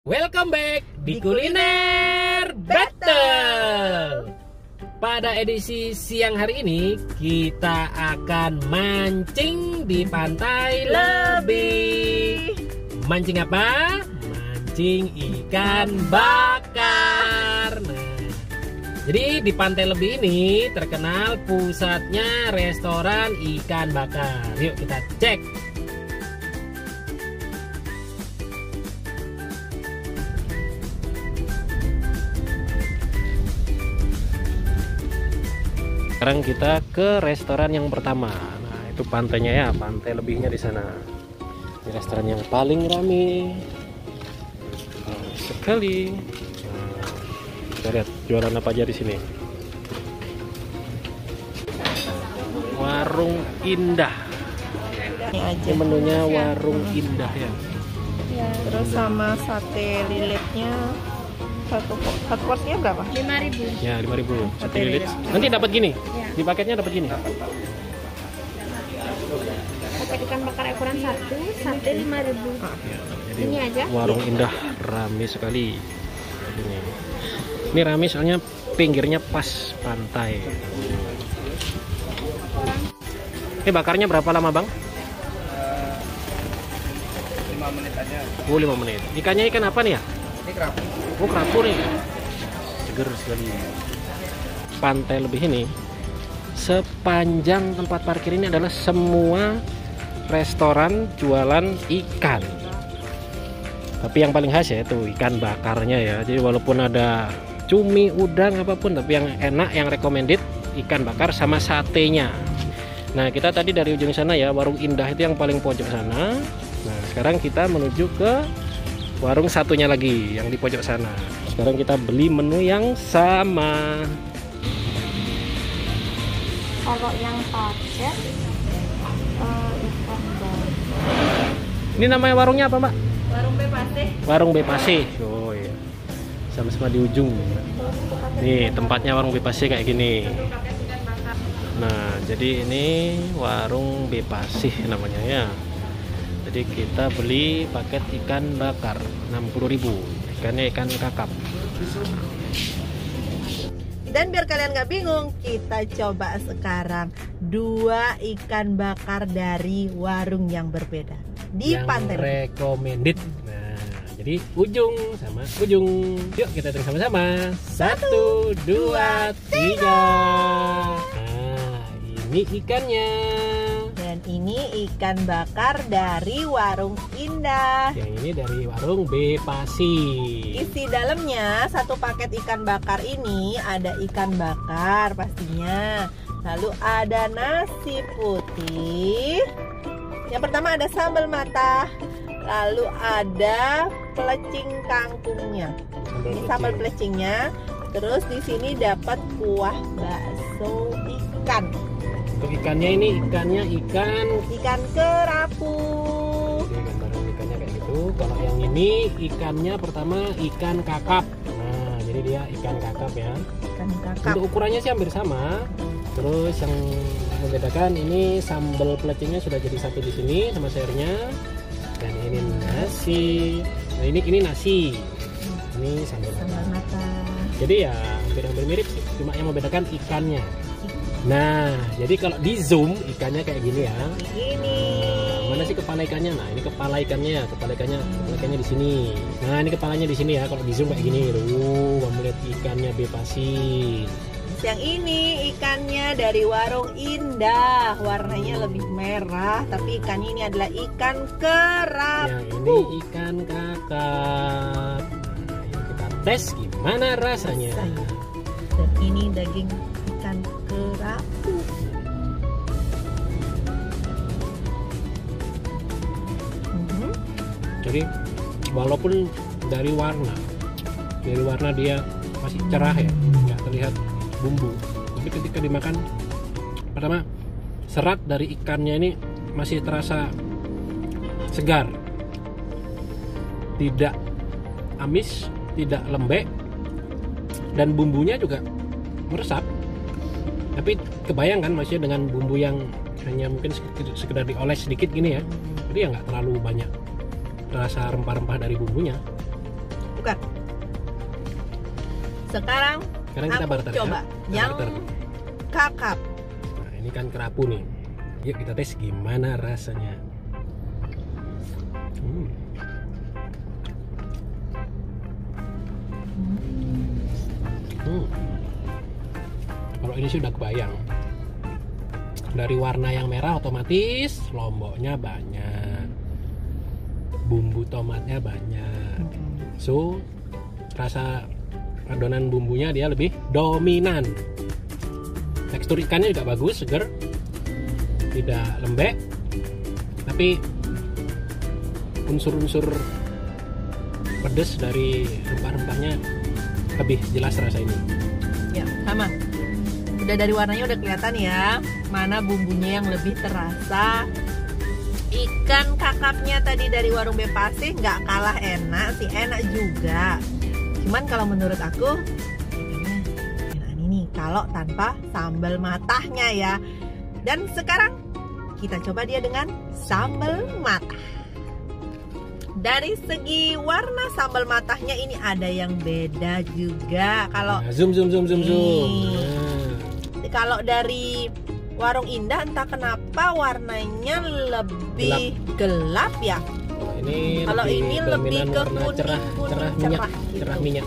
Welcome back di Kuliner Battle. Pada edisi siang hari ini kita akan mancing di Pantai Lebih. Mancing apa? Mancing ikan bakar. Nah, jadi di Pantai Lebih ini terkenal pusatnya restoran ikan bakar. Yuk kita cek. Sekarang kita ke restoran yang pertama. Nah, itu pantainya ya, Pantai Lebihnya di sana. Ini restoran yang paling ramai sekali. Nah, kita lihat jualan apa aja di sini. Warung Indah. Ini menunya Warung Indah ya. Terus sama sate lilitnya satu porsinya berapa? 5.000. Ya, 5.000 sate lilit. Nanti dapat gini. Ya. Di paketnya dapat gini. Pakai ikan bakar ukuran 1, sate 5.000. Ya, jadi Ini aja. Warung Indah ramai sekali. Ini ramai soalnya pinggirnya pas pantai. Ini bakarnya berapa lama, Bang? 5 menit aja. Oh, 5 menit. Ikannya ikan apa nih ya? Ini kerapu. Oh, kerapu nih. Seger sekali. Pantai Lebih ini sepanjang tempat parkir ini adalah semua restoran jualan ikan. Tapi yang paling khas ya itu ikan bakarnya ya. Jadi walaupun ada cumi, udang apapun, tapi yang enak, yang recommended ikan bakar sama satenya. Nah, kita tadi dari ujung sana ya, Warung Indah itu yang paling pojok sana. Nah, sekarang kita menuju ke warung satunya lagi yang di pojok sana. Sekarang kita beli menu yang sama. Kalau yang paket ikan bakar. Ini namanya warungnya apa, Mbak? Warung Bepasih. Warung Bepasih. Oh iya. Sama-sama di ujung. Nih, tempatnya Warung Bepasih kayak gini. Nah, jadi ini Warung Bepasih namanya ya. Jadi kita beli paket ikan bakar 60.000. Ikannya ikan kakap. Dan biar kalian nggak bingung, kita coba sekarang 2 ikan bakar dari warung yang berbeda di Yang Pantai Lebih. recommended. Nah, jadi ujung sama ujung. Yuk kita tulis sama-sama. 1, 2, 3. Nah, ini ikannya. Dan ini ikan bakar dari Warung Indah. Yang ini dari Warung Bepasih. Isi dalamnya satu paket ikan bakar ini ada ikan bakar pastinya. Lalu ada nasi putih. Yang pertama ada sambal mata. Lalu ada pelecing kangkungnya. Ini sambal pelecingnya. Terus di sini dapat kuah bakso ikan. Untuk ikannya ini ikannya ikan Kerapu. Jadi gambaran ikannya kayak gitu. Kalau yang ini ikannya pertama ikan kakap. Nah, jadi dia ikan kakap ya. Ikan kakap. Untuk ukurannya sih hampir sama. Terus yang membedakan ini sambal pelecingnya sudah jadi satu di sini sama sayurnya. Dan ini nasi. Nah, ini nasi. Ini sambal Sambal mata. mata. Jadi ya hampir mirip sih. Cuma yang membedakan ikannya. Nah, jadi kalau di zoom ikannya kayak gini ya. Ini. Mana sih kepala ikannya? Nah, ini kepala ikannya, kepala ikannya di sini. Nah, ini kepalanya di sini ya. Kalau di zoom kayak gini, kamu lihat ikannya Bepasih. Yang ini ikannya dari Warung Indah. Warnanya lebih merah, tapi ikan ini adalah ikan kerapu. Yang ini ikan kakap. Nah, yuk kita tes gimana rasanya. Dan ini daging ikan kerapu. Jadi walaupun dari warna dia masih cerah ya, nggak terlihat bumbu. Tapi ketika dimakan, pertama serat dari ikannya ini masih terasa segar, tidak amis, tidak lembek, dan bumbunya juga meresap. Tapi kebayang kan maksudnya dengan bumbu yang hanya mungkin sekedar dioles sedikit gini ya, jadi ya nggak terlalu banyak rasa rempah-rempah dari bumbunya. bukan. Sekarang kita aku barter coba ya. yang kakap. Nah, ini kan kerapu nih. Yuk kita tes gimana rasanya. Kalau ini sih udah kebayang. Dari warna yang merah otomatis lomboknya banyak, bumbu tomatnya banyak. So rasa adonan bumbunya dia lebih dominan. Tekstur ikannya juga bagus, seger, tidak lembek, tapi unsur-unsur pedas dari rempah-rempahnya lebih jelas rasa ini. Ya, sama. Udah dari warnanya udah kelihatan ya, mana bumbunya yang lebih terasa. Ikan kakapnya tadi dari warung Bepasih nggak kalah enak sih, enak juga. Cuman kalau menurut aku enakan ini kalau tanpa sambal matahnya ya. Dan sekarang kita coba dia dengan sambal matah. Dari segi warna sambal matahnya ini ada yang beda juga. Kalau zoom. Kalau dari warung Indah entah kenapa warnanya lebih gelap ya. Kalau ini lebih ke cerah minyak.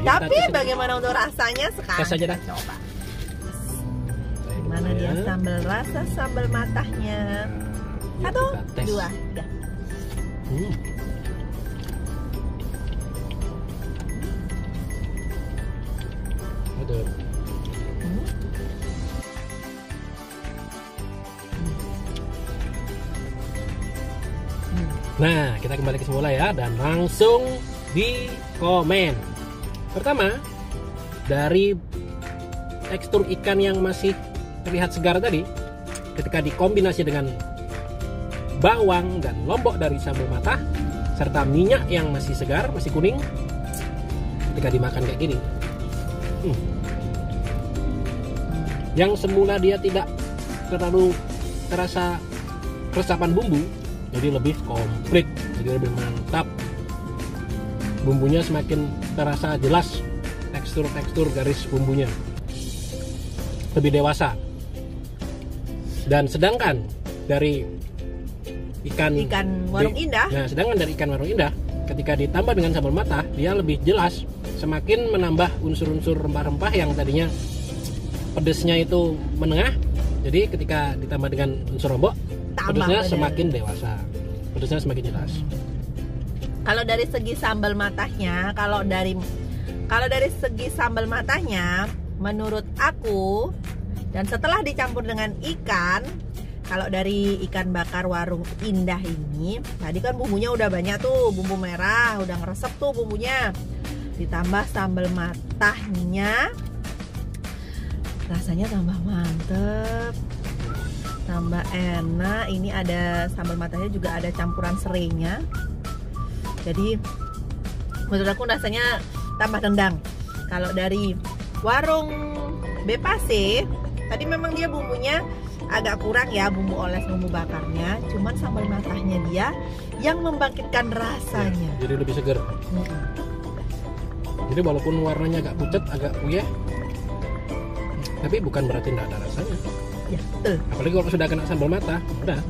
Nah, tapi bagaimana untuk rasanya sekarang? Tes aja dah. Coba. Gimana dia sambal matahnya? 1, 2, 3. Betul. Nah, kita kembali ke semula ya, dan langsung di komen. Pertama, dari tekstur ikan yang masih terlihat segar tadi, ketika dikombinasi dengan bawang dan lombok dari sambal matah, serta minyak yang masih segar, masih kuning, ketika dimakan kayak gini, yang semula dia tidak terlalu terasa resapan bumbu, jadi lebih komplit, jadi lebih mantap. Bumbunya semakin terasa jelas, tekstur garis bumbunya lebih dewasa. Dan sedangkan dari ikan warung Indah, sedangkan dari ikan warung Indah ketika ditambah dengan sambal matah, dia lebih jelas, semakin menambah unsur-unsur rempah-rempah yang tadinya pedesnya itu menengah. Jadi ketika ditambah dengan unsur lombok, pedesnya semakin dewasa, pedesnya semakin jelas. Kalau dari segi sambal matahnya, kalau dari segi sambal matahnya, menurut aku, dan setelah dicampur dengan ikan, kalau dari ikan bakar warung Indah ini, tadi kan bumbunya udah banyak tuh, bumbu merah, udah ngeresep tuh bumbunya, ditambah sambal matahnya, rasanya tambah mantep, tambah enak. Ini ada sambal matahnya juga ada campuran serainya, jadi menurut aku rasanya tambah tendang. Kalau dari warung Bepasih tadi memang dia bumbunya agak kurang ya, bumbu oles, bumbu bakarnya, cuman sambal matahnya dia yang membangkitkan rasanya. Ya, jadi lebih segar. Jadi walaupun warnanya agak pucat, agak puyeh, tapi bukan berarti tidak ada rasanya. Ya, betul. Apalagi kalau sudah kena sambal matah, udah.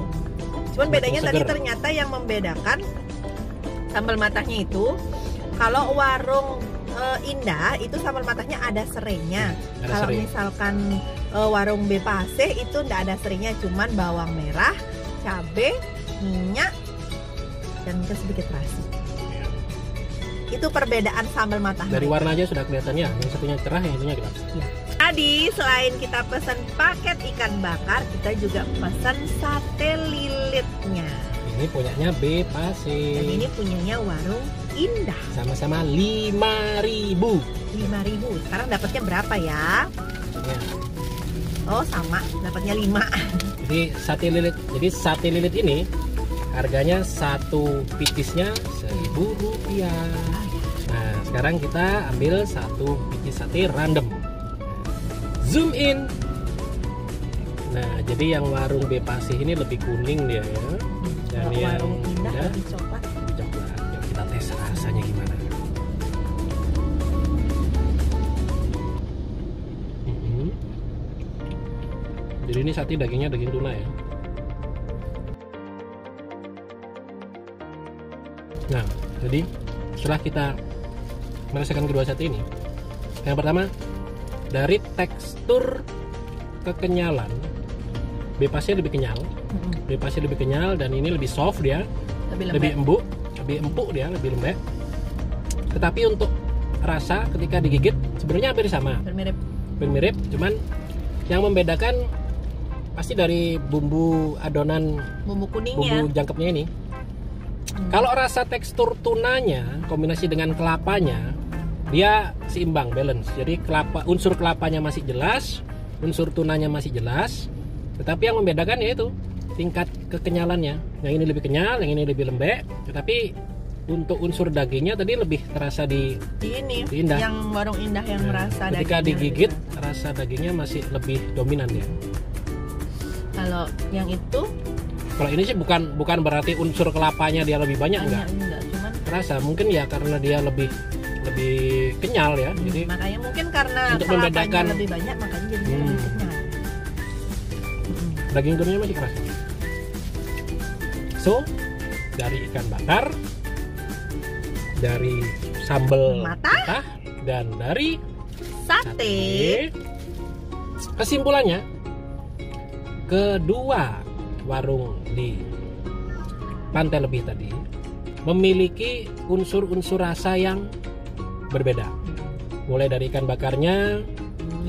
Cuman bedanya tadi ternyata yang membedakan sambal matahnya itu, kalau warung Indah itu sambal matahnya ada serainya. Kalau misalkan warung Bepasih itu tidak ada serainya, cuman bawang merah, cabai, minyak, dan sedikit terasi. Itu perbedaan sambal matahnya. Dari warna aja sudah kelihatan ya, yang satunya cerah, yang satunya gelap. Ya. Tadi selain kita pesan paket ikan bakar, kita juga pesan sate lilitnya. Ini punyanya Bepasih. Dan ini punyanya warung Indah. Sama-sama 5.000. 5.000. Sekarang dapatnya berapa ya? Ya. Oh, sama, dapatnya 5. Jadi sate lilit ini harganya satu picisnya Rp1.000. Nah, sekarang kita ambil satu picis sate random. Zoom in. Nah, jadi yang warung Bepasih ini lebih kuning dia ya. Dan yang warung Indah lebih coklat. Yuk kita tes rasanya gimana. Jadi ini sate dagingnya daging tuna ya. Nah, jadi setelah kita merasakan kedua sate ini, yang pertama dari tekstur kekenyalan, bebasnya lebih kenyal, dan ini lebih soft dia, lebih empuk dia, lebih lembek. Tetapi untuk rasa ketika digigit sebenarnya hampir sama, mirip, cuman yang membedakan pasti dari bumbu adonan, bumbu kuningnya, bumbu jangkepnya ini. Kalau rasa tekstur tunanya kombinasi dengan kelapanya, dia seimbang, balance. Jadi unsur kelapanya masih jelas, unsur tunanya masih jelas. Tetapi yang membedakan yaitu tingkat kekenyalannya. Yang ini lebih kenyal, yang ini lebih lembek. Tetapi untuk unsur dagingnya tadi lebih terasa di Indah. Yang warung Indah yang merasa ketika digigit rasa dagingnya masih lebih dominan ya. Kalau yang itu, kalau ini sih bukan berarti unsur kelapanya dia lebih banyak, enggak, cuman terasa mungkin ya karena dia lebih kenyal ya. Jadi makanya mungkin karena untuk membedakan lebih banyak makanya jadinya lebih kenyal. Daging turunnya masih keras. So dari ikan bakar, dari sambal matah, dan dari sate, kesimpulannya kedua warung di Pantai Lebih tadi memiliki unsur-unsur rasa yang berbeda. Mulai dari ikan bakarnya,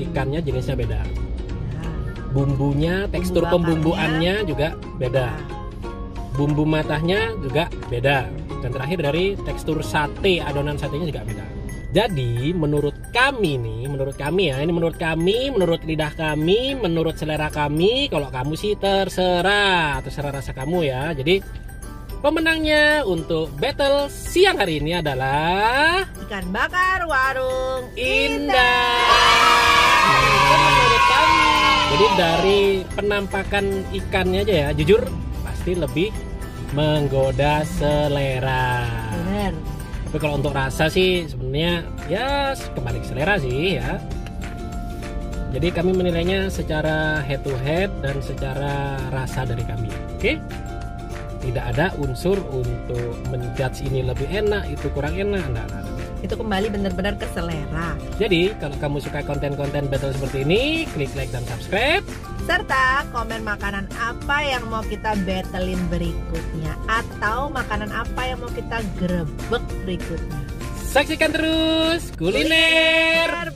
ikannya jenisnya beda, bumbunya, tekstur pembumbuannya juga beda, bumbu matahnya juga beda, dan terakhir dari tekstur sate, adonan satenya juga beda. Jadi menurut kami, menurut lidah kami, menurut selera kami, kalau kamu sih terserah rasa kamu ya. Jadi pemenangnya untuk battle siang hari ini adalah ikan bakar warung Indah. Menurut kami. Jadi dari penampakan ikannya aja ya, jujur pasti lebih menggoda selera. Bener. Tapi kalau untuk rasa sih sebenarnya ya kembali ke selera sih ya. Jadi kami menilainya secara head to head dan secara rasa dari kami. Oke? Tidak ada unsur untuk menjudge ini lebih enak, itu kurang enak, enggak. Itu kembali benar-benar ke selera. Jadi kalau kamu suka konten-konten battle seperti ini, klik like dan subscribe. Serta komen makanan apa yang mau kita battlein berikutnya, atau makanan apa yang mau kita grebek berikutnya. Saksikan terus kuliner